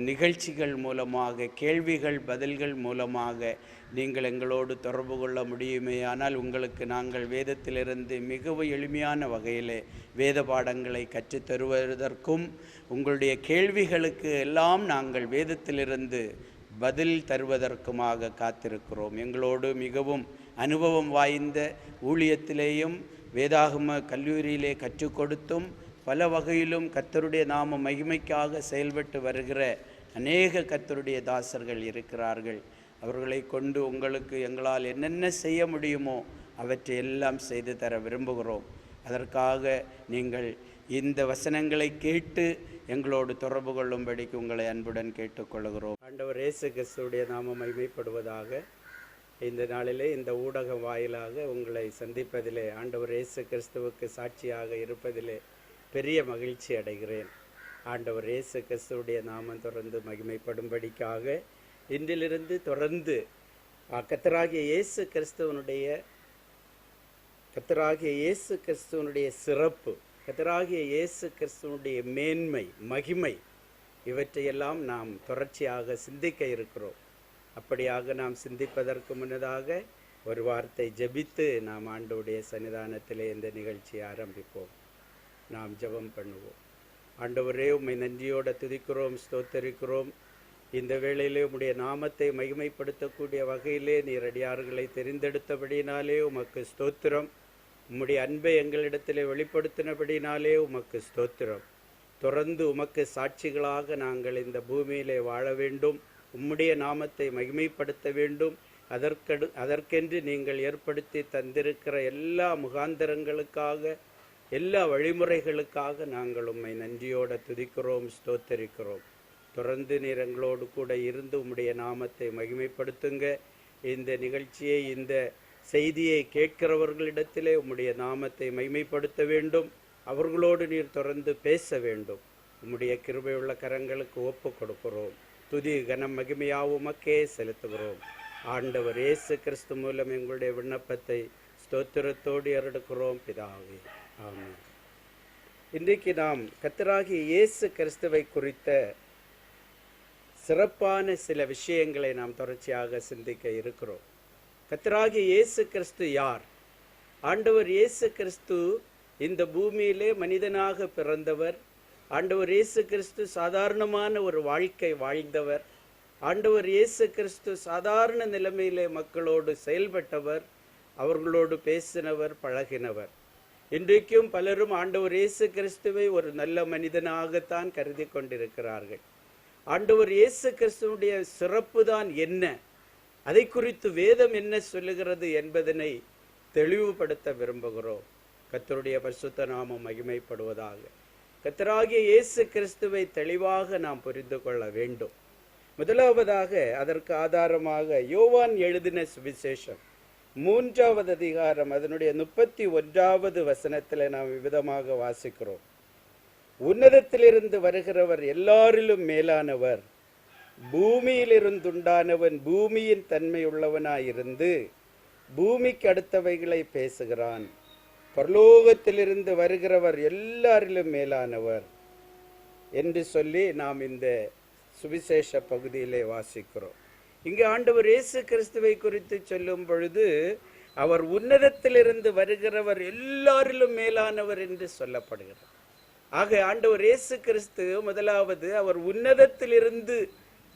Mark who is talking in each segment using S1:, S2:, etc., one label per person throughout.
S1: நிகழ்ச்சிகள் மூலமாக, கேள்விகள் பதில்கள் மூலமாக நீங்கள் எங்களோடு தொடர்பு கொள்ள முடியுமே. ஆனால் உங்களுக்கு நாங்கள் வேதத்திலிருந்து மிகவும் எளிமையான வகையில் வேத பாடங்களை கற்றுத்தருவதற்கும் உங்களுடைய கேள்விகளுக்கு எல்லாம் நாங்கள் வேதத்திலிருந்து பதில் தருவதற்குமாக காத்திருக்கிறோம். எங்களோடு மிகவும் அனுபவம் வாய்ந்த ஊழியத்திலேயும் வேதாகம கல்லூரியிலே கற்றுக் கொடுத்தும் பல வகையிலும் கர்த்தருடைய நாம மகிமைக்காக செயல்பட்டு வருகிற அநேக கர்த்தருடைய தாசர்கள் இருக்கிறார்கள். அவர்களை கொண்டு உங்களுக்கு எங்களால் என்னென்ன செய்ய முடியுமோ அவற்றை எல்லாம் செய்து தர விரும்புகிறோம். அதற்காக நீங்கள் இந்த வசனங்களை கேட்டு எங்களோடு தொடர்பு கொள்ளும்படிக்கு உங்களை அன்புடன் கேட்டுக்கொள்கிறோம். ஆண்டவர் இயேசு கிறிஸ்துவுடைய நாம மகிமைப்படுவதாக. இந்த நாளிலே இந்த ஊடகம் வாயிலாக உங்களை சந்திப்பதிலே, ஆண்டவர் இயேசு கிறிஸ்துவுக்கு சாட்சியாக இருப்பதிலே பெரிய மகிழ்ச்சி அடைகிறேன். ஆண்டவர் இயேசு கிறிஸ்துவுடைய நாமம் தொடர்ந்து மகிமைப்படும்படிக்காக இன்றிலிருந்து தொடர்ந்து கர்த்தராகிய இயேசு கிறிஸ்துவனுடைய சிறப்பு, கர்த்தராகிய இயேசு கிறிஸ்துவனுடைய மேன்மை, மகிமை, இவற்றையெல்லாம் நாம் தொடர்ச்சியாக சிந்திக்க இருக்கிறோம். அப்படியாக நாம் சிந்திப்பதற்கு முன்னதாக ஒரு வார்த்தை ஜெபித்து நாம் ஆண்டவருடைய சன்னிதானத்திலே இந்த நிகழ்ச்சியை ஆரம்பிப்போம். நாம் ஜெபம் பண்ணுவோம். ஆண்டவரே, உம்மை நன்றியோடு துதிக்கிறோம், ஸ்தோத்தரிக்கிறோம். இந்த வேளையிலே உம்முடைய நாமத்தை மகிமைப்படுத்தக்கூடிய வகையிலே நீர் அடியார்களை தெரிந்தெடுத்தபடினாலே உமக்கு ஸ்தோத்திரம். உம்முடைய அன்பை எங்களிடத்திலே வெளிப்படுத்தினபடினாலே உமக்கு ஸ்தோத்திரம். தொடர்ந்து உமக்கு சாட்சிகளாக நாங்கள் இந்த பூமியிலே வாழ வேண்டும், உம்முடைய நாமத்தை மகிமைப்படுத்த வேண்டும். அதற்கென்று நீங்கள் ஏற்படுத்தி தந்திருக்கிற எல்லா முகாந்தரங்களுக்காக, எல்லா வழிமுறைகளுக்காக நாங்கள் உம்மை நன்றியோடு துதிக்கிறோம், ஸ்தோத்தரிக்கிறோம். தொடர்ந்து நீர் எங்களோடு கூட இருந்து உம்முடைய நாமத்தை மகிமைப்படுத்துங்க. இந்த நிகழ்ச்சியை, இந்த செய்தியை கேட்கிறவர்களிடத்திலே உம்முடைய நாமத்தை மகிமைப்படுத்த வேண்டும். அவர்களோடு நீர் தொடர்ந்து பேச வேண்டும். உம்முடைய கிருபையுள்ள கரங்களுக்கு ஒப்பு கொடுக்கிறோம். துதி கனம் மகிமையாவும் உமக்கே செலுத்துகிறோம். ஆண்டவர் இயேசு கிறிஸ்து மூலம் எங்களுடைய விண்ணப்பத்தை ஸ்தோத்திரத்தோடு ஏறெடுக்கிறோம் பிதாவே, ஆமென். இன்றைக்கு நாம் கர்த்தராகிய இயேசு கிறிஸ்துவை குறித்த சிறப்பான சில விஷயங்களை நாம் தொடர்ச்சியாக சிந்திக்க இருக்கிறோம். கர்த்தராகிய இயேசு கிறிஸ்து யார்? ஆண்டவர் இயேசு கிறிஸ்து இந்த பூமியிலே மனிதனாக பிறந்தவர். ஆண்டவர் இயேசு கிறிஸ்து சாதாரணமான ஒரு வாழ்க்கை வாழ்ந்தவர். ஆண்டவர் இயேசு கிறிஸ்து சாதாரண நிலைமையிலே மக்களோடு செயல்பட்டவர், அவர்களோடு பேசினவர், பழகினவர். இன்றைக்கும் பலரும் ஆண்டவர் இயேசு கிறிஸ்துவை ஒரு நல்ல மனிதனாகத்தான் கருதி கொண்டிருக்கிறார்கள். ஆண்டவர் இயேசு கிறிஸ்துவனுடைய சிறப்பு தான் என்ன, அதை குறித்து வேதம் என்ன சொல்லுகிறது என்பதனை தெளிவுபடுத்த விரும்புகிறோம். கர்த்தருடைய பரிசுத்த நாமம் மகிமைப்படுவதாக. கர்த்தராகிய இயேசு கிறிஸ்துவை தெளிவாக நாம் புரிந்து கொள்ள வேண்டும். முதலாவதாக அதற்கு ஆதாரமாக யோவான் எழுதின சுவிசேஷம் 3வது அதிகாரம் அதனுடைய 31வது வசனத்தில் நாம் விதமாக வாசிக்கிறோம். உன்னதத்திலிருந்து வருகிறவர் எல்லாரிலும் மேலானவர், பூமியிலிருந்துண்டானவன் பூமியின் தன்மையுள்ளவனாயிருந்து பூமிக்கு அடுத்தவைகளை பேசுகிறான். பரலோகத்திலிருந்து வருகிறவர் எல்லாரிலும் மேலானவர் என்று சொல்லி நாம் இந்த சுவிசேஷ பகுதியிலே வாசிக்கிறோம். இங்கு ஆண்டவர் இயேசு கிறிஸ்துவை குறித்து சொல்லும் பொழுது அவர் உன்னதத்திலிருந்து வருகிறவர் எல்லாரிலும் மேலானவர் என்று சொல்லப்படுகிறார். ஆக ஆண்டவர் இயேசு கிறிஸ்து முதலாவது அவர் உன்னதத்திலிருந்து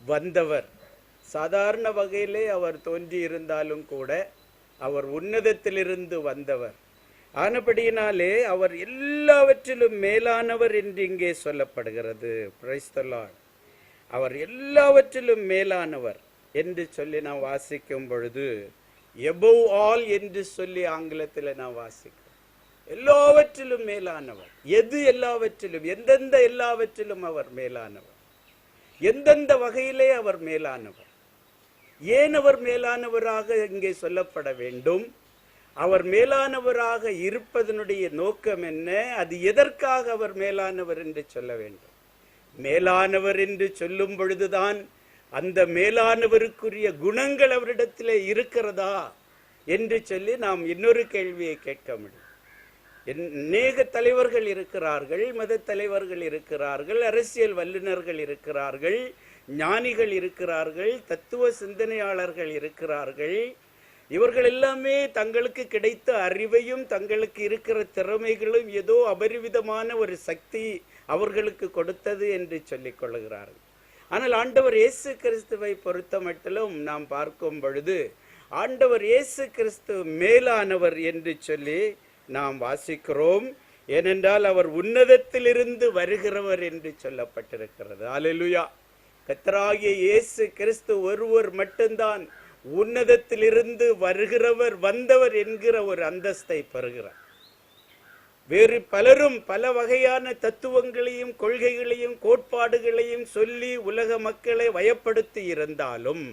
S1: வந்தவர். சாதாரண வகையிலே அவர் தோன்றி இருந்தாலும் கூட அவர் உன்னதத்திலிருந்து வந்தவர் ஆனபடியினாலே அவர் எல்லாவற்றிலும் மேலானவர் என்று இங்கே சொல்லப்படுகிறது. Praise the Lord. அவர் எல்லாவற்றிலும் மேலானவர் என்று சொல்லி நாம் வாசிக்கும் பொழுது எபோவ் ஆல் என்று சொல்லி ஆங்கிலத்தில் நாம் வாசிக்கிறோம். எல்லாவற்றிலும் மேலானவர். எது எல்லாவற்றிலும், எந்தெந்த எல்லாவற்றிலும் அவர் மேலானவர், எந்தெந்த வகையிலே அவர் மேலானவர். ஏன் அவர் மேலானவராக இங்கே சொல்லப்பட வேண்டும்? அவர் மேலானவராக இருப்பதனுடைய நோக்கம் என்ன? அது எதற்காக அவர் மேலானவர் என்று சொல்ல வேண்டும்? மேலானவர் என்று சொல்லும் பொழுதுதான் அந்த மேலானவருக்குரிய குணங்கள் அவரிடத்திலே இருக்கிறதா என்று சொல்லி நாம் இன்னொரு கேள்வியை கேட்க முடியும். அநேக தலைவர்கள் இருக்கிறார்கள், மத தலைவர்கள் இருக்கிறார்கள், அரசியல் வல்லுநர்கள் இருக்கிறார்கள், ஞானிகள் இருக்கிறார்கள், தத்துவ சிந்தனையாளர்கள் இருக்கிறார்கள். இவர்கள் எல்லாமே தங்களுக்கு கிடைத்த அறிவையும் தங்களுக்கு இருக்கிற திறமைகளும் ஏதோ அபரிவிதமான ஒரு சக்தி அவர்களுக்கு கொடுத்தது என்று சொல்லிக் கொள்கிறார்கள். ஆனால் ஆண்டவர் இயேசு கிறிஸ்துவை பொறுத்த மட்டிலும் நாம் பார்க்கும் பொழுது ஆண்டவர் இயேசு கிறிஸ்து மேலானவர் என்று சொல்லி நாம் வாசிக்கிறோம். ஏனென்றால் அவர் உன்னதத்திலிருந்து வருகிறவர் என்று சொல்லப்பட்டிருக்கிறது. அல்லேலூயா. கர்த்தராகிய இயேசு கிறிஸ்து ஒருவர் மட்டும்தான் உன்னதத்திலிருந்து வருகிறவர், வந்தவர் என்கிற ஒரு அந்தஸ்தை பெறுகிறார். வேறு பலரும் பல வகையான தத்துவங்களையும் கொள்கைகளையும் கோட்பாடுகளையும் சொல்லி உலக மக்களை வயப்படுத்தி இருந்தாலும்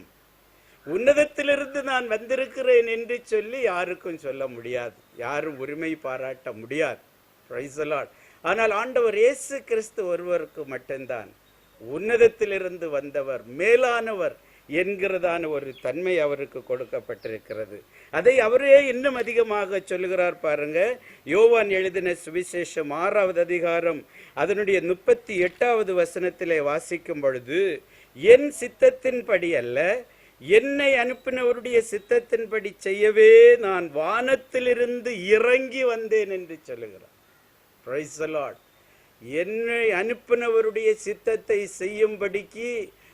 S1: உன்னதத்திலிருந்து நான் வந்திருக்கிறேன் என்று சொல்லி யாருக்கும் சொல்ல முடியாது, யாரும் உரிமை பாராட்ட முடியாது. Praise the Lord. ஆனால் ஆண்டவர் இயேசு கிறிஸ்து ஒருவருக்கு மட்டும்தான் உன்னதத்திலிருந்து வந்தவர், மேலானவர் என்கிறதான ஒரு தன்மை அவருக்கு கொடுக்கப்பட்டிருக்கிறது. அதை அவரே இன்னும் அதிகமாக சொல்லுகிறார் பாருங்க. யோவான் எழுதின சுவிசேஷம் 6வது அதிகாரம் அதனுடைய 38வது வசனத்திலே வாசிக்கும் பொழுது, என் சித்தத்தின்படி அல்ல, என்னை அனுப்பினவருடைய சித்தத்தின்படி செய்யவே நான் வானத்திலிருந்து இறங்கி வந்தேன் என்று சொல்லுகிறார். Praise the Lord. என்னை அனுப்பினவருடைய சித்தத்தை செய்யும்படிக்கு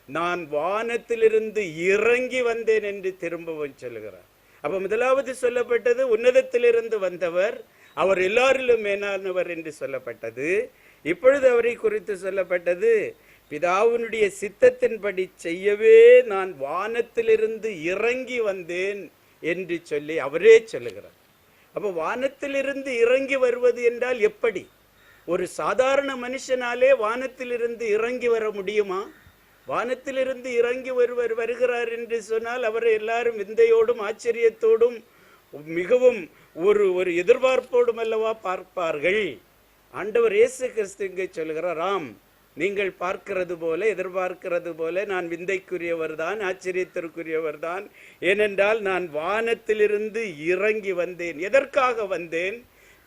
S1: நான் வானத்திலிருந்து இறங்கி வந்தேன் என்று திரும்பவும் சொல்லுகிறார். அப்ப முதலாவது சொல்லப்பட்டது உன்னதத்திலிருந்து வந்தவர், அவர் எல்லாரிலும் மேலானவர் என்று சொல்லப்பட்டது. இப்பொழுது அவரை குறித்து சொல்லப்பட்டது பிதாவினுடைய சித்தத்தின்படி செய்யவே நான் வானத்திலிருந்து இறங்கி வந்தேன் என்று சொல்லி அவரே சொல்லுகிறார். அப்ப வானத்திலிருந்து இறங்கி வருவது என்றால் எப்படி? ஒரு சாதாரண மனுஷனாலே வானத்திலிருந்து இறங்கி வர முடியுமா? வானத்திலிருந்து இறங்கி ஒருவர் வருகிறார் என்று சொன்னால் அவரை எல்லாரும் விந்தையோடும் ஆச்சரியத்தோடும் மிகவும் ஒரு எதிர்பார்ப்போடும் அல்லவா பார்ப்பார்கள். ஆண்டவர் இயேசு கிறிஸ்து இங்கே சொல்கிறார், ஆம், நீங்கள் பார்க்கிறது போல எதிர்பார்க்கிறது போல நான் விந்தைக்குரியவர் தான், ஆச்சரியத்திற்குரியவர் தான். ஏனென்றால் நான் வானத்திலிருந்து இறங்கி வந்தேன். எதற்காக வந்தேன்?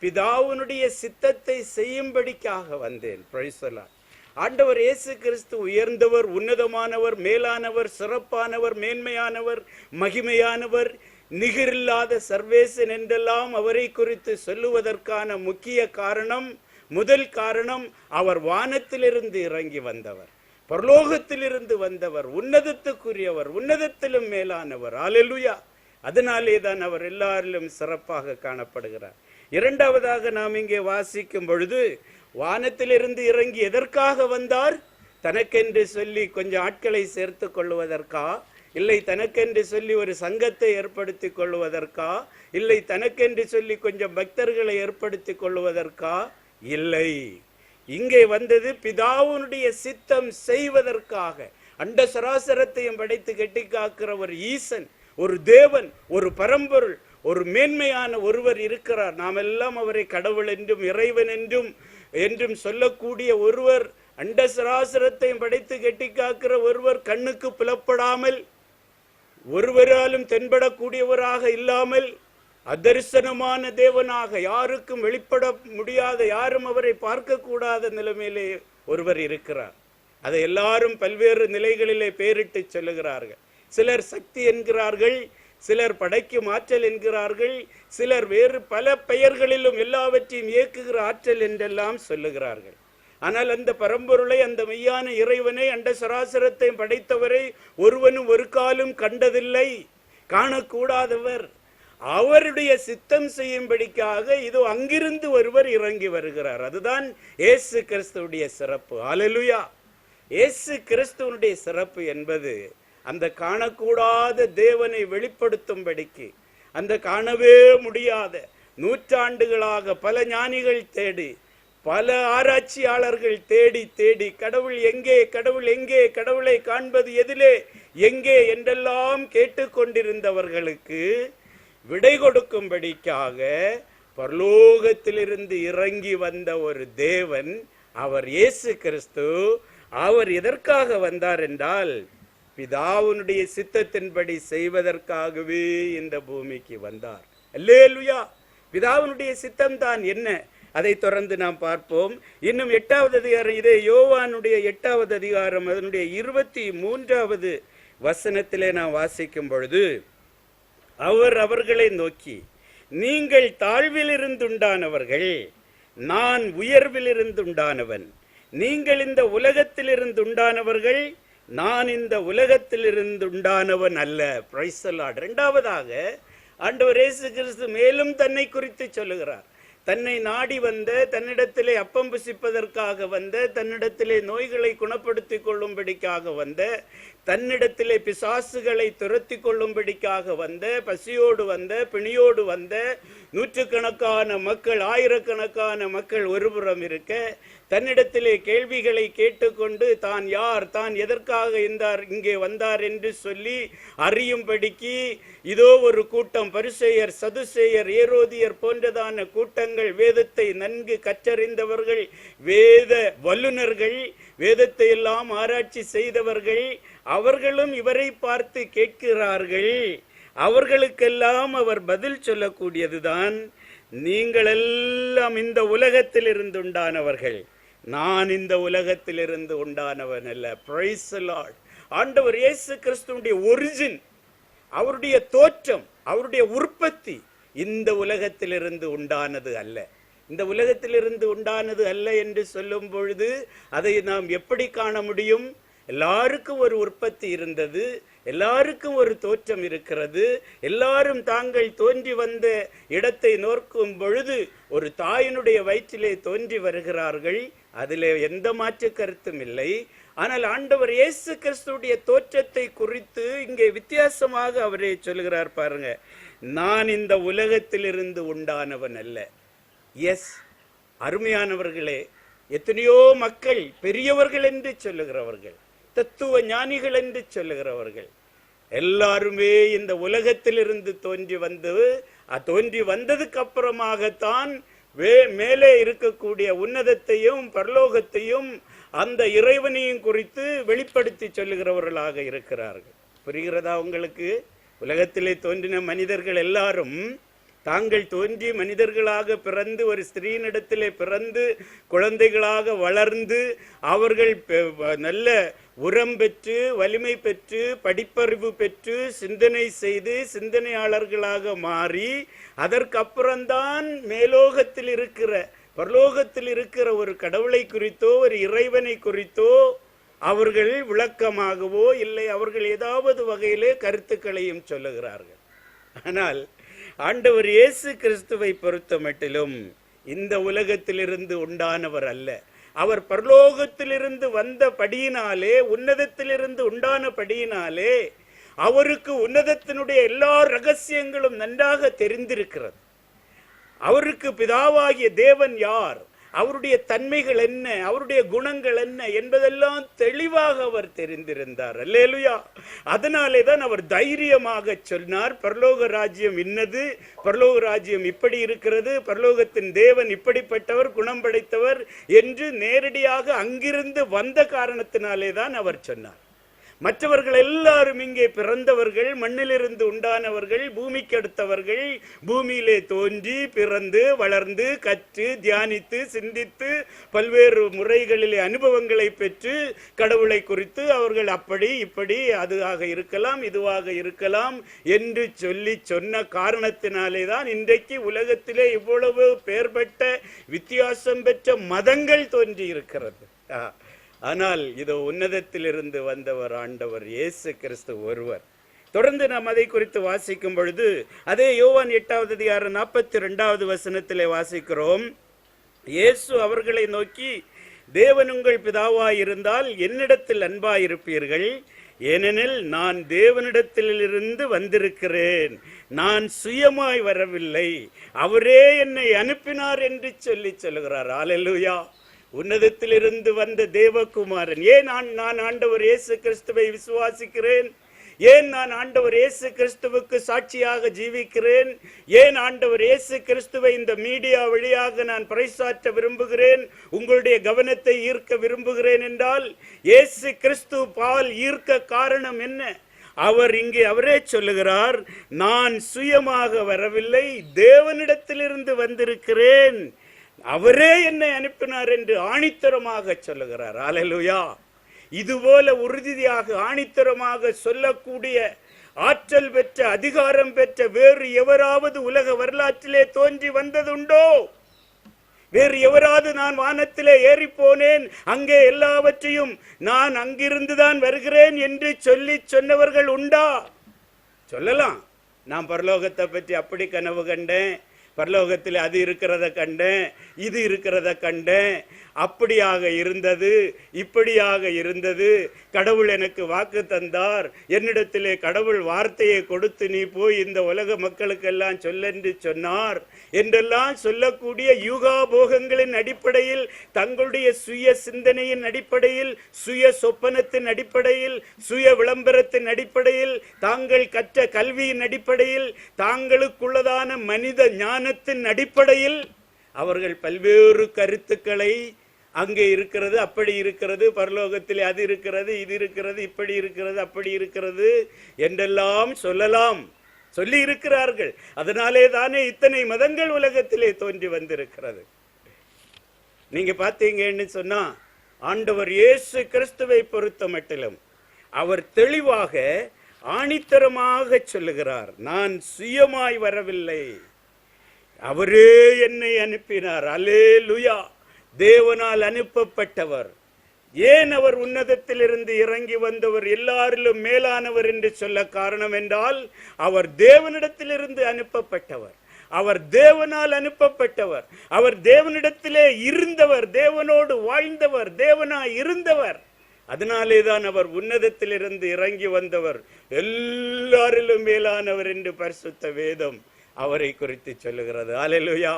S1: பிதாவினுடைய சித்தத்தை செய்யும்படிக்காக வந்தேன். Praise the Lord. ஆண்டவர் இயேசு கிறிஸ்து உயர்ந்தவர், உன்னதமானவர், மேலானவர், சிறப்பானவர், மேன்மையானவர், மகிமையானவர், நிகரில்லாத சர்வேசன் என்றெல்லாம் அவரை குறித்து சொல்லுவதற்கான முக்கிய காரணம், முதல் காரணம், அவர் வானத்திலிருந்து இறங்கி வந்தவர், பரலோகத்திலிருந்து வந்தவர், உன்னதத்துக்குரியவர், உன்னதத்திலும் மேலானவர். அல்லேலூயா. அதனாலே தான் அவர் எல்லாரிலும் சிறப்பாக காணப்படுகிறார். இரண்டாவதாக நாம் இங்கே வாசிக்கும் பொழுது வானத்திலிருந்து இறங்கி எதற்காக வந்தார்? தனக்கென்று சொல்லி கொஞ்சம் ஆட்களை சேர்த்து கொள்வதற்கா? இல்லை தனக்கென்று சொல்லி ஒரு சங்கத்தை ஏற்படுத்தி கொள்வதற்கா? இல்லை தனக்கென்று சொல்லி கொஞ்சம் பக்தர்களை ஏற்படுத்தி கொள்வதற்கா? இல்லை. இங்கே வந்தது பிதாவுனுடைய சித்தம் செய்வதற்காக. அண்ட சராசரத்தையும் படைத்து கட்டி காக்கிற ஒரு ஈசன், ஒரு தேவன், ஒரு பரம்பொருள், ஒரு மேன்மையான ஒருவர் இருக்கிறார். நாம் எல்லாம் அவரை கடவுள் என்றும் இறைவன் என்றும் சொல்லக்கூடிய ஒருவர், அண்ட சராசரத்தையும் படைத்து கட்டி காக்கிற ஒருவர், கண்ணுக்கு புலப்படாமல் ஒருவராலும் தென்படக்கூடியவராக இல்லாமல் அதரிசனமான தேவனாக, யாருக்கும் வெளிப்பட முடியாத, யாரும் அவரை பார்க்க கூடாத நிலைமையிலே ஒருவர் இருக்கிறார். அதை எல்லாரும் பல்வேறு நிலைகளிலே பெயரிட்டு சொல்லுகிறார்கள். சிலர் சக்தி என்கிறார்கள், சிலர் படைக்கும் ஆற்றல் என்கிறார்கள், சிலர் வேறு பல பெயர்களிலும் எல்லாவற்றையும் இயக்குகிற ஆற்றல் என்றெல்லாம் சொல்லுகிறார்கள். ஆனால் அந்த பரம்பொருளை, அந்த மெய்யான இறைவனை, அண்ட சராசரத்தை படைத்தவரை ஒருவனும் ஒரு காலும் கண்டதில்லை, காணக்கூடாதவர். அவருடைய சித்தம் செய்யும்படிக்காக இதோ அங்கிருந்து ஒருவர் இறங்கி வருகிறார். அதுதான் இயேசு கிறிஸ்துவுடைய சிறப்பு. அல்லேலூயா. இயேசு கிறிஸ்துவனுடைய சிறப்பு என்பது அந்த காணக்கூடாத தேவனை வெளிப்படுத்தும்படிக்கு, அந்த காணவே முடியாத, நூற்றாண்டுகளாக பல ஞானிகள் தேடி, பல ஆராய்ச்சியாளர்கள் தேடி தேடி கடவுள் எங்கே, கடவுள் எங்கே, கடவுளை காண்பது எதிலே, எங்கே என்றெல்லாம் கேட்டுக்கொண்டிருந்தவர்களுக்கு விடை கொடுக்கும்படிக்காக பரலோகத்திலிருந்து இறங்கி வந்த ஒரு தேவன், அவர் இயேசு கிறிஸ்து. அவர் எதற்காக வந்தார் என்றால் பிதாவுனுடைய சித்தத்தின்படி செய்வதற்காகவே இந்த பூமிக்கு வந்தார். அல்லேலூயா. பிதாவினுடைய சித்தம் தான் என்ன? அதை தொடர்ந்து நாம் பார்ப்போம். இன்னும் 8வது அதிகாரம், இதே யோவானுடைய 8வது அதிகாரம் அதனுடைய 23வது வசனத்திலே நாம் வாசிக்கும் பொழுது, அவர் அவர்களை நோக்கி, நீங்கள் தாழ்விலிருந்து உண்டானவர்கள், நான் உயர்விலிருந்து உண்டானவன். நீங்கள் இந்த உலகத்திலிருந்து உண்டானவர்கள், நான் இந்த உலகத்திலிருந்து உண்டானவன் அல்ல. Praise the Lord. இரண்டாவதாக ஆண்டவர் இயேசு கிறிஸ்து மேலும் தன்னை குறித்து சொல்லுகிறார். தன்னை நாடி வந்த, தன்னிடத்திலே அப்பம் புசிப்பதற்காக வந்த, தன்னிடத்திலே நோய்களை குணப்படுத்திக் கொள்ளும்படிக்காக வந்த, தன்னிடத்திலே பிசாசுகளை துரத்தி கொள்ளும்படிக்காக வந்த, பசியோடு வந்த, பிணியோடு வந்த நூற்றுக்கணக்கான மக்கள், ஆயிரக்கணக்கான மக்கள் ஒருபுறம் இருக்க, தன்னிடத்திலே கேள்விகளை கேட்டுக்கொண்டு தான் யார், தான் எதற்காக இங்கே வந்தார் என்று சொல்லி அறியும்படிக்கு இதோ ஒரு கூட்டம், பரிசேயர், சதுசேயர், ஏரோதியர் போன்றதான கூட்டங்கள், வேதத்தை நன்கு கற்றறிந்தவர்கள், வேத வல்லுநர்கள், வேதத்தை எல்லாம் ஆராய்ச்சி செய்தவர்கள், அவர்களும் இவரை பார்த்து கேட்கிறார்கள். அவர்களுக்கெல்லாம் அவர் பதில் சொல்லக்கூடியதுதான், நீங்களெல்லாம் இந்த உலகத்தில் இருந்து உண்டானவர்கள், நான் இந்த உலகத்திலிருந்து உண்டானவன் அல்ல. Praise the Lord. ஆண்டவர் இயேசு கிறிஸ்துவினுடைய ஒரிஜின், அவருடைய தோற்றம், அவருடைய உற்பத்தி இந்த உலகத்திலிருந்து உண்டானது அல்ல. இந்த உலகத்திலிருந்து உண்டானது அல்ல என்று சொல்லும் பொழுது அதை நாம் எப்படி காண முடியும்? எல்லாருக்கும் ஒரு உற்பத்தி இருந்தது, எல்லாருக்கும் ஒரு தோற்றம் இருக்கிறது. எல்லாரும் தாங்கள் தோன்றி வந்த இடத்தை நோக்கும் பொழுது ஒரு தாயினுடைய வயிற்றிலே தோன்றி வருகிறார்கள். அதிலே எந்த மாற்று கருத்தும் இல்லை. ஆனால் ஆண்டவர் இயேசு கிறிஸ்துடைய தோற்றத்தை குறித்து இங்கே வித்தியாசமாக அவரே சொல்கிறார். பாருங்க, நான் இந்த உலகத்திலிருந்து உண்டானவன் அல்ல. எஸ், அருமையானவர்களே, எத்தனையோ மக்கள் பெரியவர்கள் என்று சொல்லுகிறவர்கள், தத்துவ ஞானிகள் என்று சொல்லுகிறவர்கள் எல்லாருமே இந்த உலகத்திலிருந்து தோன்றி வந்ததுக்கு அப்புறமாகத்தான் மேலே இருக்கக்கூடிய உன்னதத்தையும் பரலோகத்தையும் அந்த இறைவனையும் குறித்து வெளிப்படுத்தி சொல்லுகிறவர்களாக இருக்கிறார்கள். புரிகிறதா உங்களுக்கு? உலகத்திலே தோன்றின மனிதர்கள் எல்லாரும் தாங்கள் தோன்றி மனிதர்களாக பிறந்து, ஒரு ஸ்திரீனிடத்திலே பிறந்து, குழந்தைகளாக வளர்ந்து, அவர்கள் நல்ல உரம் பெற்று, வலிமை பெற்று, படிப்பறிவு பெற்று, சிந்தனை செய்து சிந்தனையாளர்களாக மாறி, அதற்கப்புறம்தான் மேலோகத்தில் இருக்கிற, பரலோகத்தில் இருக்கிற ஒரு கடவுளை குறித்தோ ஒரு இறைவனை குறித்தோ அவர்கள் விளக்கமாகவோ இல்லை அவர்கள் ஏதாவது வகையிலே கருத்துக்களையும் சொல்லுகிறார்கள். ஆனால் ஆண்டவர் இயேசு கிறிஸ்துவை பொறுத்த மட்டிலும் இந்த உலகத்திலிருந்து உண்டானவர் அல்ல. அவர் பரலோகத்திலிருந்து வந்த படியினாலே, உன்னதத்திலிருந்து உண்டான படியினாலே அவருக்கு உன்னதத்தினுடைய எல்லா ரகசியங்களும் நன்றாக தெரிந்திருக்கிறது. அவருக்கு பிதாவாகிய தேவன் யார், அவருடைய தன்மைகள் என்ன, அவருடைய குணங்கள் என்ன என்பதெல்லாம் தெளிவாக அவர் தெரிந்திருந்தார். அல்லேலூயா. அதனாலே தான் அவர் தைரியமாக சொன்னார், பரலோக ராஜ்யம் இன்னது, பரலோக ராஜ்யம் இப்படி இருக்கிறது, பரலோகத்தின் தேவன் இப்படிப்பட்டவர், குணம் படைத்தவர் என்று நேரடியாக அங்கிருந்து வந்த காரணத்தினாலே தான் அவர் சொன்னார். மற்றவர்கள் எல்லாரும் இங்கே பிறந்தவர்கள், மண்ணிலிருந்து உண்டானவர்கள், பூமிக்கு அடுத்தவர்கள், பூமியிலே தோன்றி பிறந்து வளர்ந்து கற்று தியானித்து சிந்தித்து பல்வேறு முறைகளிலே அனுபவங்களை பெற்று கடவுளை குறித்து அவர்கள் அப்படி இப்படி அதுவாக இருக்கலாம் இதுவாக இருக்கலாம் என்று சொல்லி சொன்ன காரணத்தினாலே தான் இன்றைக்கு உலகத்திலே இவ்வளவு பெயர்பட்ட வித்தியாசம் பெற்ற மதங்கள் தோன்றி இருக்கிறது. ஆனால் இதோ உன்னதத்திலிருந்து வந்தவர் ஆண்டவர் இயேசு கிறிஸ்து ஒருவர். தொடர்ந்து நாம் அதை குறித்து வாசிக்கும் பொழுது அதே யோவான் 8வது அதிகாரம் 42வது வசனத்திலே வாசிக்கிறோம். இயேசு அவர்களை நோக்கி, தேவன் உங்கள் பிதாவாயிருந்தால் என்னிடத்தில் அன்பாயிருப்பீர்கள், ஏனெனில் நான் தேவனிடத்திலிருந்து வந்திருக்கிறேன், நான் சுயமாய் வரவில்லை, அவரே என்னை அனுப்பினார் என்று சொல்லுகிறார். அல்லேலூயா. உன்னதத்திலிருந்து வந்த தேவகுமாரன். ஏன் நான் ஆண்டவர் இயேசு கிறிஸ்துவை விசுவாசிக்கிறேன்? ஏன் நான் ஆண்டவர் இயேசு கிறிஸ்துவுக்கு சாட்சியாக ஜீவிக்கிறேன்? ஏன் ஆண்டவர் இயேசு கிறிஸ்துவை இந்த மீடியா வழியாக நான் பறைசாற்ற விரும்புகிறேன், உங்களுடைய கவனத்தை ஈர்க்க விரும்புகிறேன் என்றால், இயேசு கிறிஸ்து பால் ஈர்க்க காரணம் என்ன? அவர் இங்கே அவரே சொல்லுகிறார், நான் சுயமாக வரவில்லை, தேவனிடத்திலிருந்து வந்திருக்கிறேன், அவரே என்னை அனுப்பினார் என்று ஆணித்தரமாக சொல்லுகிறார். அல்லேலூயா. இதுபோல உறுதியாக ஆணித்தரமாக சொல்லக்கூடிய ஆற்றல் பெற்ற, அதிகாரம் பெற்ற வேறு எவராவது உலக வரலாற்றிலே தோன்றி வந்ததுண்டோ? வேறு எவராது நான் வானத்திலே ஏறி போனேன், அங்கே எல்லாவற்றையும் நான் அங்கிருந்துதான் வருகிறேன் என்று சொல்லி சொன்னவர்கள் உண்டா? சொல்லலாம். நான் பரலோகத்தை பற்றி அப்படி கனவு கண்டேன், பரலோகத்தில் அது இருக்கிறத கண்டேன், இது இருக்கிறத கண்டேன், அப்படியாக இருந்தது, இப்படியாக இருந்தது, கடவுள் எனக்கு வாக்கு தந்தார், என்னிடத்திலே கடவுள் வார்த்தையை கொடுத்து நீ போய் இந்த உலக மக்களுக்கெல்லாம் சொல்லென்று சொன்னார் என்றெல்லாம் சொல்லக்கூடிய யூகாபோகங்களின் அடிப்படையில், தங்களுடைய சுய சிந்தனையின் அடிப்படையில், சுய சொப்பனத்தின் அடிப்படையில், சுய விளம்பரத்தின் அடிப்படையில், தாங்கள் கற்ற கல்வியின் அடிப்படையில், தாங்களுக்குள்ளதான மனித ஞானத்தின் அடிப்படையில் அவர்கள் பல்வேறு கருத்துக்களை, அங்கே இருக்கிறது, அப்படி இருக்கிறது, பரலோகத்தில் அது இருக்கிறது, இது இருக்கிறது, இப்படி இருக்கிறது, அப்படி இருக்கிறது என்றெல்லாம் சொல்லலாம், சொல்லி இருக்கிறார்கள். அதனாலே தானே இத்தனை மதங்கள் உலகத்திலே தோன்றி வந்திருக்கிறது. நீங்க பார்த்தீங்கன்னு சொன்னா, ஆண்டவர் இயேசு கிறிஸ்துவை பொறுத்த மட்டிலும் அவர் தெளிவாக ஆணித்தரமாக சொல்லுகிறார், நான் சுயமாய் வரவில்லை, அவரே என்னை அனுப்பினார். அல்லேலூயா. தேவனால் அனுப்பப்பட்டவர். ஏன் அவர் உன்னதத்திலிருந்து இறங்கி வந்தவர், எல்லாரிலும் மேலானவர் என்று சொல்ல காரணம் என்றால், அவர் தேவனிடத்திலிருந்து அனுப்பப்பட்டவர், அவர் தேவனால் அனுப்பப்பட்டவர், அவர் தேவனிடத்திலே இருந்தவர், தேவனோடு வாழ்ந்தவர், தேவனாய் இருந்தவர். அதனாலே தான் அவர் உன்னதத்திலிருந்து இறங்கி வந்தவர், எல்லாரிலும் மேலானவர் என்று பரிசுத்த வேதம் அவரை குறித்து சொல்லுகிறது. அல்லேலூயா.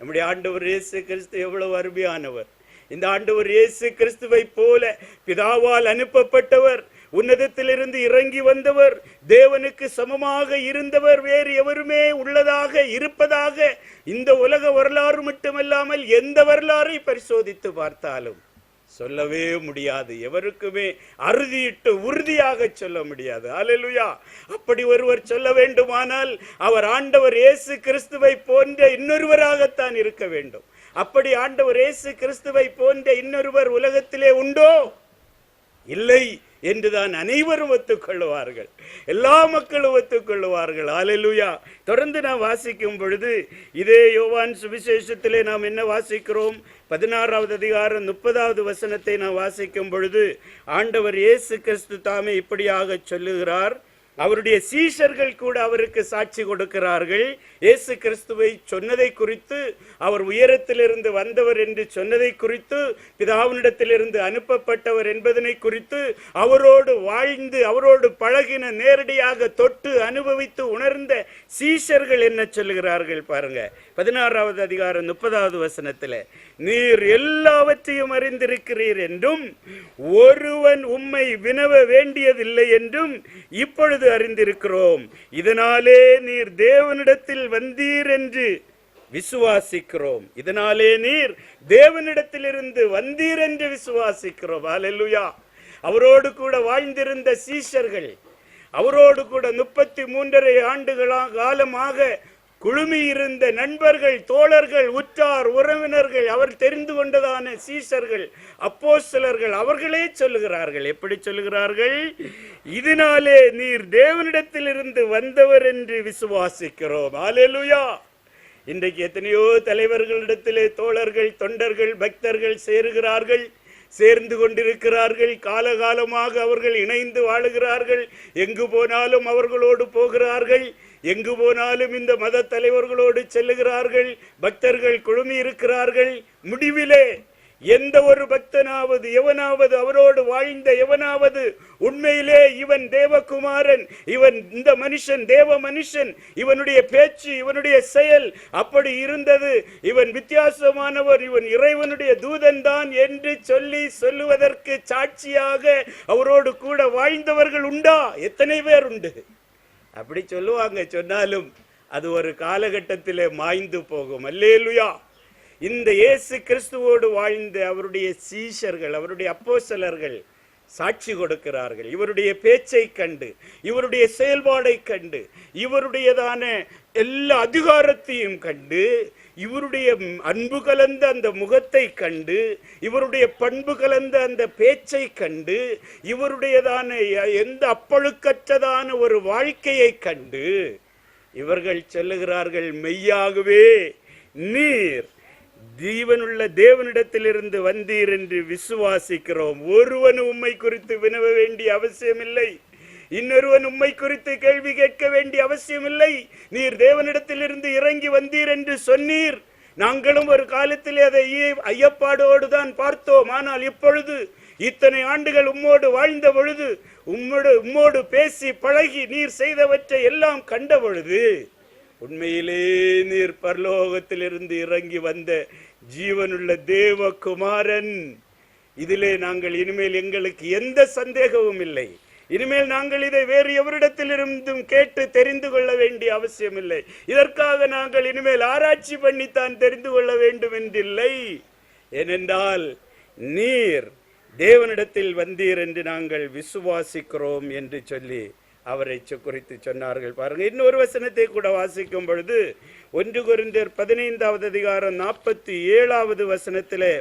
S1: நம்முடைய ஆண்டவர் இயேசு கிறிஸ்து எவ்வளவு அருமையானவர். இந்த ஆண்டவர் இயேசு கிறிஸ்துவை போல பிதாவால் அனுப்பப்பட்டவர், உன்னதத்திலிருந்து இறங்கி வந்தவர், தேவனுக்கு சமமாக இருந்தவர் வேறு எவருமே உள்ளதாக இருப்பதாக இந்த உலக வரலாறு மட்டுமல்லாமல் எந்த வரலாறை பரிசோதித்து பார்த்தாலும் சொல்லவே முடியாது. எவருக்குமே அறுதியிட்டு உறுதியாக சொல்ல முடியாது. அல்லேலூயா. அப்படி ஒருவர் சொல்ல வேண்டுமானால் அவர் ஆண்டவர் இயேசு கிறிஸ்துவை போன்ற இன்னொருவராகத்தான் இருக்க வேண்டும். அப்படி ஆண்டவர் இயேசு கிறிஸ்துவை போன்ற இன்னொருவர் உலகத்திலே உண்டோ? இல்லை என்றுதான் அனைவரும் ஒத்துக்கொள்வார்கள், எல்லா மக்களும் ஒத்துக்கொள்வார்கள். அல்லேலூயா. தொடர்ந்து நாம் வாசிக்கும் பொழுது இதே யோவான் சுவிசேஷத்திலே நாம் என்ன வாசிக்கிறோம்? 16வது அதிகாரம் 30வது வசனத்தை நாம் வாசிக்கும் பொழுது ஆண்டவர் இயேசு கிறிஸ்து தாமே இப்படியாக சொல்லுகிறார். அவருடைய சீஷர்கள் கூட அவருக்கு சாட்சி கொடுக்கிறார்கள். இயேசு கிறிஸ்துவை சொன்னதை குறித்து, அவர் உயரத்திலிருந்து வந்தவர் என்று சொன்னதை குறித்து, பிதாவினிடத்திலிருந்து அனுப்பப்பட்டவர் என்பதனை குறித்து, அவரோடு வாழ்ந்து அவரோடு பழகின, நேரடியாக தொட்டு அனுபவித்து உணர்ந்த சீஷர்கள் என்ன சொல்லுகிறார்கள் பாருங்க. 16வது அதிகாரம் 30வது வசனத்தில், நீர் எல்லாவற்றையும் அறிந்திருக்கிறீர் என்றும் ஒருவன் உம்மை வினவ வேண்டியதில்லை என்றும் இப்பொழுது அறிந்திருக்கிறோம், இதனாலே நீர் தேவனிடத்தில் வந்தீர் என்று விசுவாசிக்கிறோம். இதனாலே நீர் தேவனிடத்திலிருந்து வந்தீர் என்று விசுவாசிக்கிறோம். அல்லேலூயா. அவரோடு கூட வாழ்ந்திருந்த சீஷர்கள், அவரோடு கூட 33.5 ஆண்டுகளாக காலமாக குழுமி இருந்த நண்பர்கள், தோழர்கள், உற்றார் உறவினர்கள், அவர் தெரிந்து கொண்டதான சீஷர்கள், அப்போஸ்தலர்கள், அவர்களே சொல்லுகிறார்கள். எப்படி சொல்லுகிறார்கள்? இதனாலே நீர் தேவனிடத்திலிருந்து வந்தவர் என்று விசுவாசிக்கிறோம். அல்லேலூயா. இன்றைக்கு எத்தனையோ தலைவர்களிடத்திலே தோழர்கள், தொண்டர்கள், பக்தர்கள் சேருகிறார்கள், சேர்ந்து கொண்டிருக்கிறார்கள். காலகாலமாக அவர்கள் இணைந்து வாழுகிறார்கள். எங்கு போனாலும் அவர்களோடு போகிறார்கள், எங்கு போனாலும் இந்த மத தலைவர்களோடு செல்லுகிறார்கள், பக்தர்கள் குழுமி இருக்கிறார்கள். முடிவிலே எந்த ஒரு பக்தனாவது, எவனாவது, அவரோடு வாழ்ந்த எவனாவது உண்மையிலே இவன் தேவகுமாரன், இவன் இந்த மனுஷன் தேவ மனுஷன், இவனுடைய பேச்சு, இவனுடைய செயல் அப்படி இருந்தது, இவன் வித்தியாசமானவர், இவன் இறைவனுடைய தூதன் தான் என்று சொல்லுவதற்கு சாட்சியாக அவரோடு கூட வாழ்ந்தவர்கள் உண்டா? எத்தனை பேர் உண்டு? அப்படி சொல்லுவாங்க. சொன்னாலும் அது ஒரு காலகட்டத்திலே மாய்ந்து போகும். அல்லேலூயா. இந்த இயேசு கிறிஸ்துவோடு வாழ்ந்த அவருடைய சீஷர்கள், அவருடைய அப்போஸ்தலர்கள் சாட்சி கொடுக்கிறார்கள். இவருடைய பேச்சை கண்டு, இவருடைய செயல்பாடை கண்டு, இவருடையதான எல்லா அதிகாரத்தையும் கண்டு, இவருடைய அன்பு கலந்த அந்த முகத்தை கண்டு, இவருடைய பண்பு கலந்த அந்த பேச்சை கண்டு, இவருடையதான எந்த அப்பழுக்கற்றதான ஒரு வாழ்க்கையை கண்டு இவர்கள் சொல்லுகிறார்கள், மெய்யாகவே நீர் ஜீவனுள்ள தேவனிடத்திலிருந்து வந்தீர் என்று விசுவாசிக்கிறோம். ஒருவன் உம்மை குறித்து வினவ வேண்டிய அவசியமில்லை, இன்னொருவன் உம்மை குறித்து கேள்வி கேட்க வேண்டிய அவசியமில்லை. நீர் தேவனிடத்திலிருந்து இறங்கி வந்தீர் என்று சொன்னீர். நாங்களும் ஒரு காலத்தில் அதை ஐயப்பாடோடு தான் பார்த்தோம். ஆனால் இப்பொழுது இத்தனை ஆண்டுகள் உம்மோடு வாழ்ந்த பொழுது, உம்மோடு பேசி பழகி நீர் செய்தவற்றை எல்லாம் கண்ட பொழுது, உண்மையிலே நீர் பரலோகத்திலிருந்து இறங்கி வந்த ஜீவனுள்ள தேவகுமாரன். இதிலே நாங்கள் இனிமேல் எங்களுக்கு எந்த சந்தேகமும் இல்லை. இனிமேல் நாங்கள் இதை வேறு எவரிடத்திலிருந்தும் கேட்டு தெரிந்து கொள்ள வேண்டிய அவசியம் இல்லை. இதற்காக நாங்கள் இனிமேல் ஆராய்ச்சி பண்ணித்தான் தெரிந்து கொள்ள வேண்டும் என்றில்லை. ஏனென்றால் நீர் தேவனிடத்தில் வந்தீர் என்று நாங்கள் விசுவாசிக்கிறோம் என்று சொல்லி அவரை குறித்து சொன்னார்கள். பாருங்க, இன்னொரு வசனத்தை கூட வாசிக்கும் பொழுது 1 கொரிந்தியர் 15வது அதிகாரம் 47வது வசனத்திலே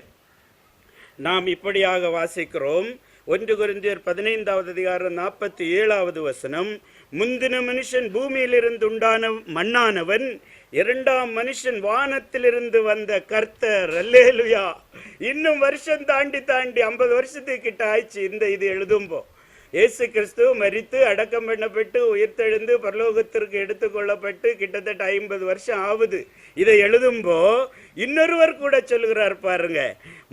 S1: நாம் இப்படியாக வாசிக்கிறோம். 1 கொரிந்தியர் 15வது அதிகாரம் 47வது வசனம், முந்தின மனுஷன் பூமியிலிருந்து உண்டான மண்ணானவன், இரண்டாம் மனுஷன் வானத்திலிருந்து வந்த கர்த்தர். அல்லேலுயா. இன்னும் வருஷம் தாண்டி 50 வருஷத்துக்கு கிட்ட ஆயிடுச்சு இது எழுதும்போ. இயேசு கிறிஸ்து மரித்து அடக்கம் பண்ணப்பட்டு உயிர்த்தெழுந்து பரலோகத்திற்கு எடுத்துக்கொள்ளப்பட்டு கிட்டத்தட்ட 50 வருஷம் ஆகுது. இதை எழுதும்போ இன்னொருவர் கூட சொல்லுகிறார் பாருங்க,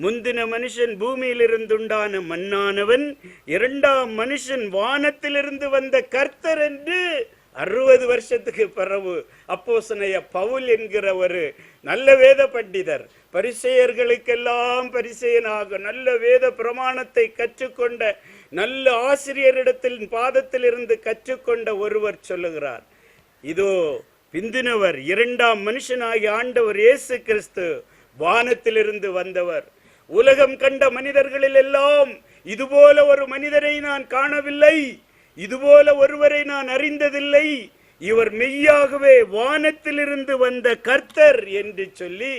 S1: முந்தின மனுஷன் பூமியிலிருந்து உண்டான மண்ணானவன், இரண்டாம் மனுஷன் வானத்திலிருந்து வந்த கர்த்தர் என்று 60 வருஷத்துக்கு பிறகு அப்போஸ்தலனாகிய பவுல் என்கிற ஒரு நல்ல வேத பண்டிதர், பரிசேயர்களுக்கெல்லாம் பரிசேயனாக நல்ல வேத பிரமாணத்தை கற்றுக்கொண்ட நல்ல ஆசிரியரிடத்தில் பாதத்திலிருந்து கற்றுக்கொண்ட ஒருவர் சொல்லுகிறார், இதோ பிந்தினவர் இரண்டாம் மனுஷனாகிய ஆண்டவர் இயேசு கிறிஸ்து வானத்திலிருந்து வந்தவர். உலகம் கண்ட மனிதர்களில் எல்லாம் இதுபோல ஒரு மனிதரை நான் காணவில்லை, இதுபோல ஒருவரை நான் அறிந்ததில்லை. இவர் மெய்யாகவே வானத்திலிருந்து வந்த கர்த்தர் என்று சொல்லி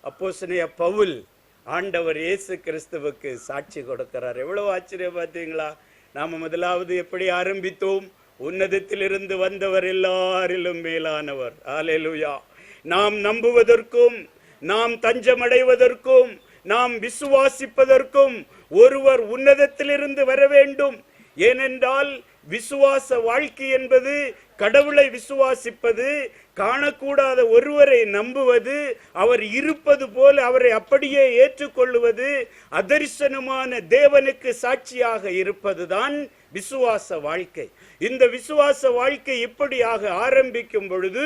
S1: அப்போஸ்தலனாகிய பவுல் ஆண்டவர் இயேசு கிறிஸ்துவுக்கு சாட்சி கொடுக்கிறார். எவ்வளவு ஆச்சரியம் பார்த்தீங்களா? நாம முதலாவது எப்படி ஆரம்பித்தோம்? உன்னதத்திலிருந்து வந்தவர் எல்லாரிலும் மேலானவர். அல்லேலூயா. நாம் நம்புவதற்கும், நாம் தஞ்சமடைவதற்கும், நாம் விசுவாசிப்பதற்கும் ஒருவர் உன்னதத்திலிருந்து வர வேண்டும். ஏனென்றால் விசுவாச வாழ்க்கை என்பது கடவுளை விசுவாசிப்பது, காணக்கூடாத ஒருவரை நம்புவது, அவர் இருப்பது போல அவரை அப்படியே ஏற்றுக்கொள்ளுவது, அதர்சனமான தேவனுக்கு சாட்சியாக இருப்பதுதான் விசுவாச வாழ்க்கை. இந்த விசுவாச வாழ்க்கை இப்படியாக ஆரம்பிக்கும் பொழுது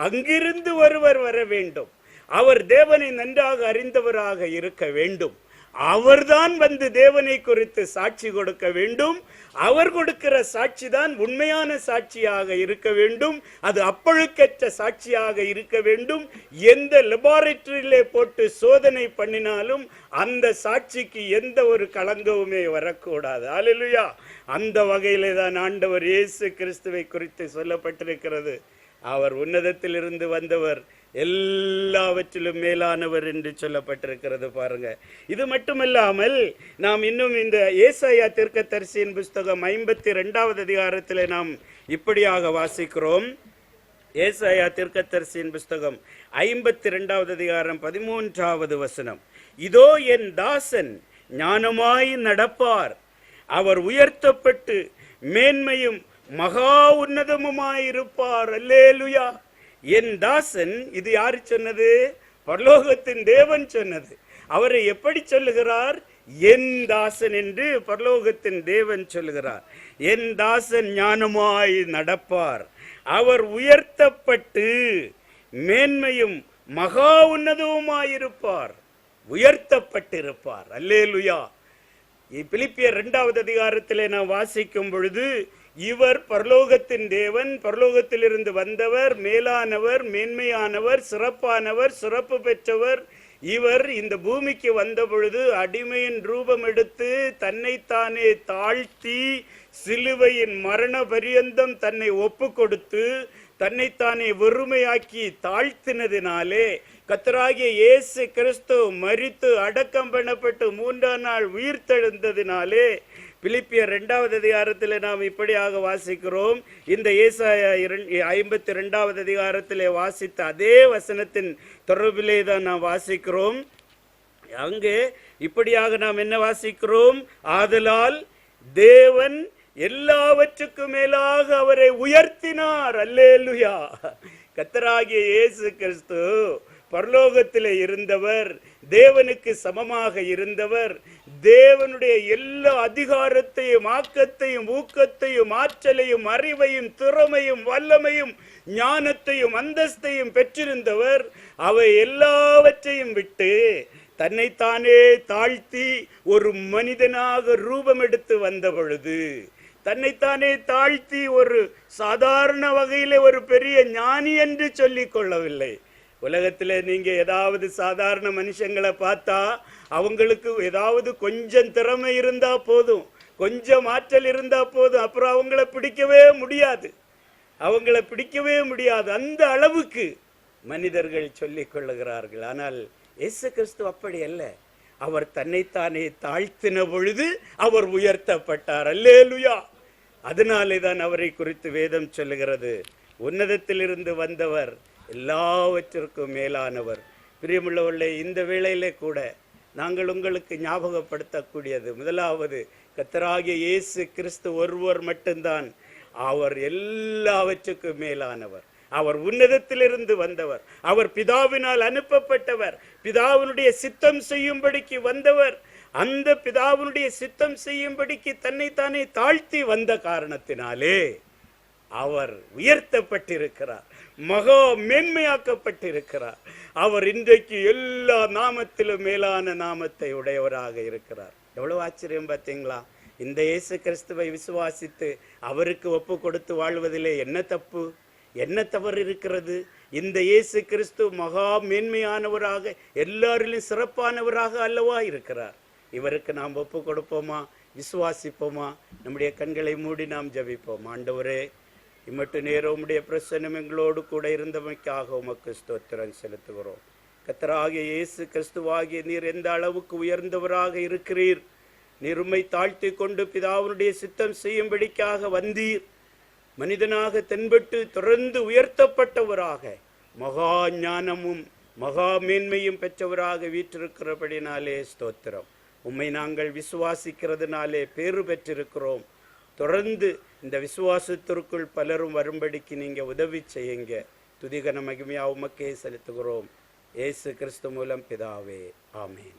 S1: அங்கிருந்து ஒருவர் வர வேண்டும். அவர் தேவனை நன்றாக அறிந்தவராக இருக்க வேண்டும். அவர்தான் வந்து தேவனை குறித்து சாட்சி கொடுக்க வேண்டும். அவர் கொடுக்கிற சாட்சி தான் உண்மையான சாட்சியாக இருக்க வேண்டும். அது அப்பழுக்கற்ற சாட்சியாக இருக்க வேண்டும். எந்த லெபார்டரியிலே போட்டு சோதனை பண்ணினாலும் அந்த சாட்சிக்கு எந்த ஒரு களங்கவுமே வரக்கூடாது. அல்லேலூயா. அந்த வகையிலே தான் ஆண்டவர் இயேசு கிறிஸ்துவை குறித்து சொல்லப்பட்டிருக்கிறது. அவர் உன்னதத்திலிருந்து வந்தவர், எல்லாவற்றிலும் மேலானவர் என்று சொல்லப்பட்டிருக்கிறது. பாருங்க, இது மட்டுமல்லாமல் நாம் இன்னும் இந்த ஏசாயா தீர்க்கதரிசியின் புஸ்தகம் 52வது அதிகாரத்தில் நாம் இப்படியாக வாசிக்கிறோம். ஏசாயா தீர்க்கதரிசியின் புஸ்தகம் 52வது அதிகாரம் 13வது வசனம், இதோ என் தாசன் ஞானமாய் நடப்பார், அவர் உயர்த்தப்பட்டு மேன்மையும் மகா உன்னதமுமாயிருப்பார். அல்லேலூயா. என் தாசன், இது யாரு சொன்னது? பரலோகத்தின் தேவன் சொன்னது. அவரை எப்படி சொல்லுகிறார்? என் தாசன் என்று பரலோகத்தின் தேவன் சொல்லுகிறார். என் தாசன் ஞானமாய் நடப்பார், அவர் உயர்த்தப்பட்டு மேன்மையும் மகா உன்னதமுமாயிருப்பார். உயர்த்தப்பட்டிருப்பார். அல்லேலூயா. பிலிப்பியர் 2வது அதிகாரத்திலே நாம் வாசிக்கும் பொழுது, இவர் பரலோகத்தின் தேவன், பரலோகத்திலிருந்து வந்தவர், மேலானவர், மேன்மையானவர், சிறப்பானவர், சிறப்பு பெற்றவர் இவர் இந்த பூமிக்கு வந்த பொழுது அடிமையின் ரூபம் எடுத்து தன்னைத்தானே தாழ்த்தி சிலுவையின் மரண பரியந்தம் தன்னை ஒப்பு கொடுத்து தன்னைத்தானே வெறுமையாக்கி தாழ்த்தினதினாலே கர்த்தராகிய இயேசு கிறிஸ்து மரித்து அடக்கம் பண்ணப்பட்டு 3ஆம் நாள் உயிர்த்தெழுந்ததினாலே பிலிப்பியர் 2வது அதிகாரத்தில் நாம் இப்படியாக வாசிக்கிறோம். இந்த ஏசாயா 52வது அதிகாரத்திலே வாசித்த அதே வசனத்தின் தொடர்பிலே தான் நாம் வாசிக்கிறோம். அங்கே இப்படியாக நாம் என்ன வாசிக்கிறோம்? ஆதலால் தேவன் எல்லாவற்றுக்கும் மேலாக அவரை உயர்த்தினார். அல்லேலூயா. கர்த்தராகிய இயேசு கிறிஸ்து பரலோகத்திலே இருந்தவர், தேவனுக்கு சமமாக இருந்தவர், தேவனுடைய எல்லா அதிகாரத்தையும் ஆக்கத்தையும் ஊக்கத்தையும் ஆற்றலையும் அறிவையும் திறமையும் வல்லமையும் ஞானத்தையும் அந்தஸ்தையும் பெற்றிருந்தவர். அவை எல்லாவற்றையும் விட்டு தன்னைத்தானே தாழ்த்தி ஒரு மனிதனாக ரூபம் எடுத்து வந்த பொழுது, தன்னைத்தானே தாழ்த்தி ஒரு சாதாரண வகையிலே ஒரு பெரிய ஞானி என்று சொல்லிக் கொள்ளவில்லை. உலகத்தில் நீங்க ஏதாவது சாதாரண மனுஷங்களை பார்த்தா அவங்களுக்கு ஏதாவது கொஞ்சம் திறமை இருந்தா போதும், கொஞ்சம் ஆற்றல் இருந்தா போதும், அப்புறம் அவங்கள பிடிக்கவே முடியாது. அந்த அளவுக்கு மனிதர்கள் சொல்லிக் கொள்ளுகிறார்கள். ஆனால் இயேசு கிறிஸ்து அப்படி அல்ல. அவர் தன்னைத்தானே தாழ்த்தின பொழுது அவர் உயர்த்தப்பட்டார். அல்லேலூயா. அதனாலே தான் அவரை குறித்து வேதம் சொல்லுகிறது, உன்னதத்திலிருந்து வந்தவர், எல்லாவற்றிற்கும் மேலானவர். பிரியமுள்ளவர்களே, இந்த வேளையிலே கூட நாங்கள் உங்களுக்கு ஞாபகப்படுத்தக்கூடியது, முதலாவது கர்த்தராகிய இயேசு கிறிஸ்து ஒருவர் மட்டும்தான் அவர் எல்லாவற்றுக்கும் மேலானவர். அவர் உன்னதத்திலிருந்து வந்தவர், அவர் பிதாவினால் அனுப்பப்பட்டவர், பிதாவினுடைய சித்தம் செய்யும்படிக்கு வந்தவர். அந்த பிதாவினுடைய சித்தம் செய்யும்படிக்கு தன்னைத்தானே தாழ்த்தி வந்த காரணத்தினாலே அவர் உயர்த்தப்பட்டிருக்கிறார், மகா மேன்மையாக்கப்பட்டிருக்கிறார். அவர் இன்றைக்கு எல்லா நாமத்திலும் மேலான நாமத்தை உடையவராக இருக்கிறார். எவ்வளவு ஆச்சரியம் பார்த்தீங்களா? இந்த இயேசு கிறிஸ்துவை விசுவாசித்து அவருக்கு ஒப்பு கொடுத்து வாழ்வதிலே என்ன தப்பு, என்ன தவறு இருக்கிறது? இந்த இயேசு கிறிஸ்து மகா மேன்மையானவராக, எல்லாரிலும் சிறப்பானவராக அல்லவா இருக்கிறார். இவருக்கு நாம் ஒப்பு கொடுப்போமா? விசுவாசிப்போமா? நம்முடைய கண்களை மூடி நாம் ஜெபிப்போம். ஆண்டவரே, இம்மட்டு நேரம் உம்முடைய பிரசன்னம் எங்களோடு கூட இருந்தமைக்காக உமக்கு ஸ்தோத்திரம் செலுத்துகிறோம். கர்த்தராகிய இயேசு கிறிஸ்துவாகிய நீர் எந்த அளவுக்கு உயர்ந்தவராக இருக்கிறீர். நீர் உம்மை தாழ்த்தி கொண்டு பிதாவினுடைய சித்தம் செய்யும்படிக்காக வந்தீர். மனிதனாக தென்பட்டு தொடர்ந்து உயர்த்தப்பட்டவராக, மகா ஞானமும் மகா மேன்மையும் பெற்றவராக வீற்றிருக்கிறபடினாலே ஸ்தோத்திரம். உம்மை நாங்கள் விசுவாசிக்கிறதுனாலே பேறு பெற்றிருக்கிறோம். தொடர்ந்து இந்த விசுவாசத்திற்குள் பலரும் வரும்படிக்கு நீங்க உதவி செய்யுங்க. துதிகன மகிமையா உமக்கே செலுத்துகிறோம். இயேசு கிறிஸ்து மூலம் பிதாவே, ஆமேன்.